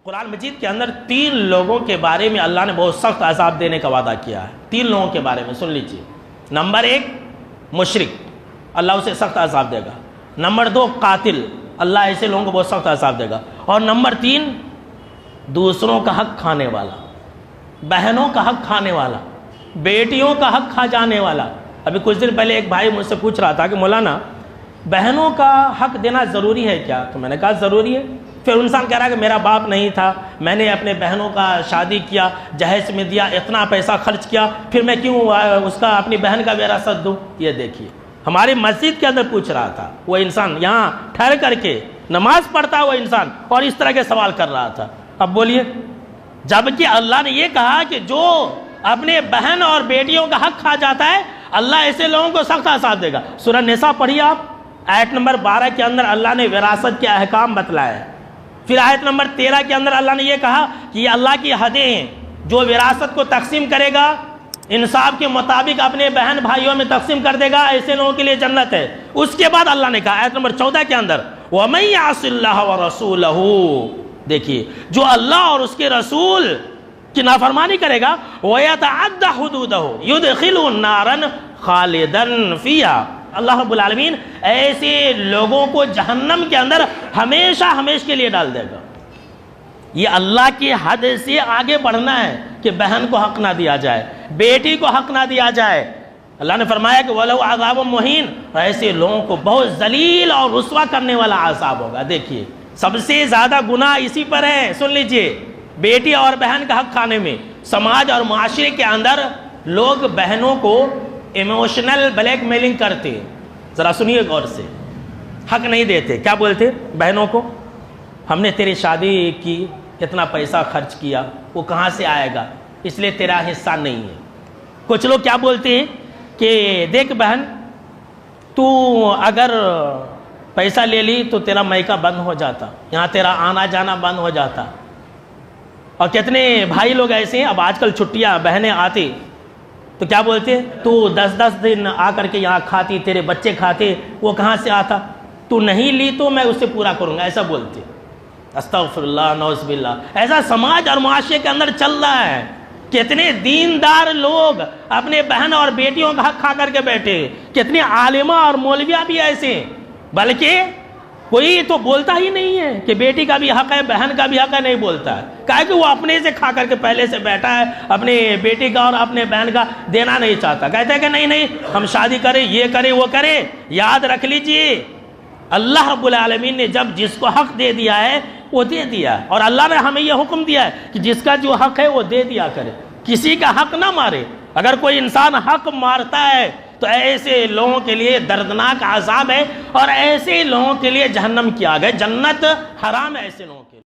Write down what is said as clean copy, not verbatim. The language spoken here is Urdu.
قرآن مجید کے اندر 3 لوگوں کے بارے میں اللہ نے بہت سخت عذاب دینے کا وعدہ کیا ہے. 3 لوگوں کے بارے میں سن لیجیے. نمبر 1 مشرک، اللہ اسے سخت عذاب دے گا. نمبر 2 قاتل، اللہ ایسے لوگوں کو بہت سخت عذاب دے گا. اور نمبر 3 دوسروں کا حق کھانے والا، بہنوں کا حق کھانے والا، بیٹیوں کا حق کھا جانے والا. ابھی کچھ دن پہلے ایک بھائی مجھ سے پوچھ رہا تھا کہ مولانا بہنوں کا حق دینا ضروری ہے کیا؟ تو میں نے کہا ضروری ہے. پھر انسان کہہ رہا ہے کہ میرا باپ نہیں تھا، میں نے اپنے بہنوں کا شادی کیا، جہیز میں دیا، اتنا پیسہ خرچ کیا، پھر میں کیوں اس کا اپنی بہن کا وراثت دوں؟ یہ دیکھیے ہماری مسجد کے اندر پوچھ رہا تھا وہ انسان، یہاں ٹھہر کر کے نماز پڑھتا وہ انسان، اور اس طرح کے سوال کر رہا تھا. اب بولیے، جبکہ اللہ نے یہ کہا کہ جو اپنے بہن اور بیٹیوں کا حق کھا جاتا ہے اللہ ایسے لوگوں کو سخت عذاب دے گا. سورہ نساء پڑھیے آپ، آیت نمبر 12 کے اندر اللہ نے وراثت کے احکام بتلائے. پھر آیت نمبر 13 کے اندر اللہ نے یہ کہا کہ یہ اللہ کی حدیں ہیں، جو وراثت کو تقسیم کرے گا انصاف کے مطابق اپنے بہن بھائیوں میں تقسیم کر دے گا، ایسے لوگوں کے لیے جنت ہے. اس کے بعد اللہ نے کہا آیت نمبر 14 کے اندر وَمَن يَعْصِ اللَّهَ وَرَسُولَهُ، دیکھیے جو اللہ اور اس کے رسول کی نافرمانی کرے گا وَيَتَعَدَّ حُدُودَهُ يُدْخِلْهُ نَارًا خَالِدًا فِيهَا، اللہ رب العالمین ایسے لوگوں کو جہنم کے اندر ہمیشہ ہمیشہ کے لیے ڈال دے گا. یہ اللہ کی حد سے آگے بڑھنا ہے کہ بہن کو حق نہ دیا جائے، بیٹی کو حق نہ دیا جائے. اللہ نے فرمایا کہ وَلَوْ عَذَابٌ مُّهِينٌ، ایسے لوگوں کو بہت ذلیل اور رسوا کرنے والا عذاب ہوگا. دیکھیے سب سے زیادہ گناہ اسی پر ہے. سن لیجئے، بیٹی اور بہن کا حق کھانے میں. سماج اور معاشرے کے اندر لوگ بہنوں کو ایموشنل بلیک میلنگ کرتے. ذرا سنیے غور سے، حق نہیں دیتے. کیا بولتے بہنوں کو؟ ہم نے تیری شادی کی، اتنا پیسہ خرچ کیا، وہ کہاں سے آئے گا، اس لیے تیرا حصہ نہیں ہے. کچھ لوگ کیا بولتے ہیں کہ دیکھ بہن، تو اگر پیسہ لے لی تو تیرا میکہ بند ہو جاتا، یہاں تیرا آنا جانا بند ہو جاتا. اور کتنے بھائی لوگ ایسے ہیں، اب آج کل چھٹیاں بہنیں آتی تو کیا بولتے، تو 10 دن آ کر کے یہاں کھاتی، تیرے بچے کھاتے، وہ کہاں سے آتا، تو نہیں لی تو میں اسے پورا کروں گا، ایسا بولتے. استغفر اللہ، نعوذ باللہ. ایسا سماج اور معاشرے کے اندر چل رہا ہے. کتنے دیندار لوگ اپنے بہن اور بیٹیوں کا حق کھا کر کے بیٹھے، کتنے عالمہ اور مولویہ بھی ایسے ہیں. بلکہ کوئی تو بولتا ہی نہیں ہے کہ بیٹی کا بھی حق ہے، بہن کا بھی حق ہے، نہیں بولتا ہے. کہا کہ وہ اپنے سے کھا کر کے پہلے سے بیٹھا ہے، اپنے بیٹی کا اور اپنے بہن کا دینا نہیں چاہتا. کہتے ہیں کہ نہیں ہم شادی کریں، یہ کریں وہ کریں. یاد رکھ لیجئے اللہ رب العالمین نے جب جس کو حق دے دیا ہے وہ دے دیا، اور اللہ نے ہمیں یہ حکم دیا ہے کہ جس کا جو حق ہے وہ دے دیا کرے، کسی کا حق نہ مارے. اگر کوئی انسان حق مارتا ہے تو ایسے لوگوں کے لیے دردناک عذاب ہے، اور ایسے لوگوں کے لیے جہنم کی آگ ہے. جنت حرام ہے ایسے لوگوں کے لیے.